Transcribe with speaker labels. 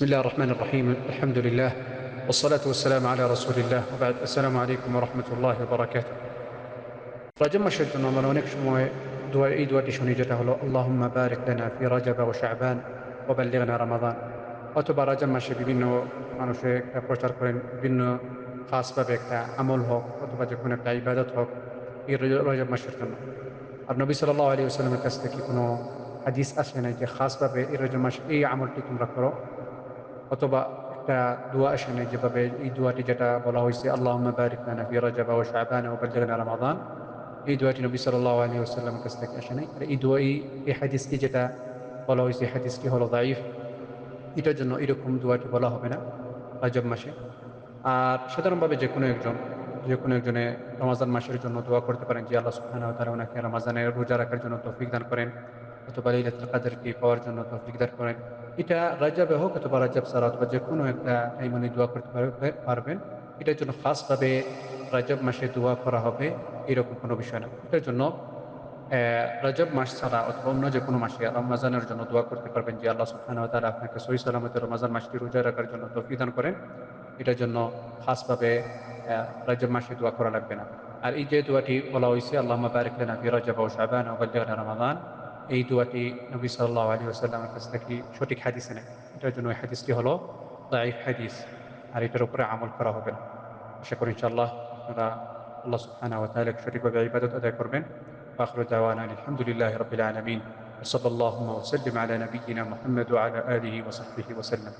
Speaker 1: بسم الله الرحمن الرحيم الحمد لله والصلاة والسلام على رسول الله وبعد السلام عليكم ورحمة الله وبركاته রজব মাসের জন্য আমরা অনেক সময় এই দোয়াটি শুনি যেটা হলো আল্লাহুম্মা বারিক লানা ফি রজব ওয়া শাবান ওয়া বাল্লিগনা রমাদান অথবা রজব মাসে বিভিন্ন মানুষে একটা প্রচার করেন বিভিন্ন খাসভাবে একটা আমল হোক অথবা যে কোনো একটা ইবাদত হোক এই রজব মাসের জন্য আর নবী সাল্লাল্লাহু আলাইহি ওয়াসাল্লামের কাছ থেকে কোনো হাদিস আসে নাই যে খাসভাবে এই রজব মাসে এই আমলটি তোমরা করো অথবা একটা দোয়া আসে নাই যেভাবে এই দোয়াটি যেটা বলা হয়েছে আল্লাহুম্মা বারিক লানা ফি রজব ওয়া শাবান ওয়া বাল্লিগনা রমাদান এই দোয়াটি নবী সাল্লাল্লাহু আলাইহি ওয়াসাল্লামের কাছ থেকে আসে নাই। আর এই দোয়া এই হাদিসটি যেটা বলা হয়েছে এই হাদিসটি হলো দাঈফ। এটার জন্য এরকম দোয়াটি বলা হবে না রজব মাসে। আর সাধারণভাবে যে কোনো একজনে রমাজান মাসের জন্য দোয়া করতে পারেন যে আল্লাহ সুবহানাহু ওয়া তাআলা ওনাকে রমাজানের রোজা রাখার জন্য তৌফিক দান করেন অথবা লাইলাতুল কদরকে পাওয়ার জন্য তৌফিক দান করেন। এটা রজবে হোক অথবা রজব ছাড়া অথবা যেকোনো একটা টাইমে উনি দোয়া করতে পারবেন। এটার জন্য খাসভাবে রজব মাসে দোয়া করা হবে এরকম কোনো বিষয় না। এটার জন্য রজব মাস ছাড়া অথবা অন্য যেকোনো মাসে রমজানের জন্য দোয়া করতে পারবেন যে আল্লাহ সুবহানাহু ওয়া তাআলা আপনাকে সহি সালামতে রমজান মাসটি রোজা রাখার জন্য তৌফিক দান করেন। এটার জন্য খাসভাবে রজব মাসে দোয়া করা লাগবে না। আর এই যে দোয়াটি বলা হয়েছে আল্লাহুম্মা বারিক লানা ফি রজব ওয়া শাবান ওয়া বাল্লিগনা রমাদান, এই দোয়াটি নবী সাল্লাল্লাহু আলাইহি ওয়াসাল্লামের কাছ থেকে সঠিক হাদিসে নেই। এটার জন্য এই হাদিসটি হলো দাঈফ হাদিস। আর এটার উপরে আমল করা হবে না। আশা করি ইনশাআল্লাহ আপনারা আল্লাহ সুবহানাহু ওয়া তাআলাকে সঠিকভাবে ইবাদত আদায় করবেন। ওয়া আখিরু দাওয়ানা আলহামদুলিল্লাহি রাব্বিল আলামিন। ওয়া সাল্লাল্লাহু ওয়া সাল্লিম আলা নাবিয়্যিনা মুহাম্মদ ওয়া আলা আলিহি ওয়া সাহবিহি ওয়া সাল্লাম।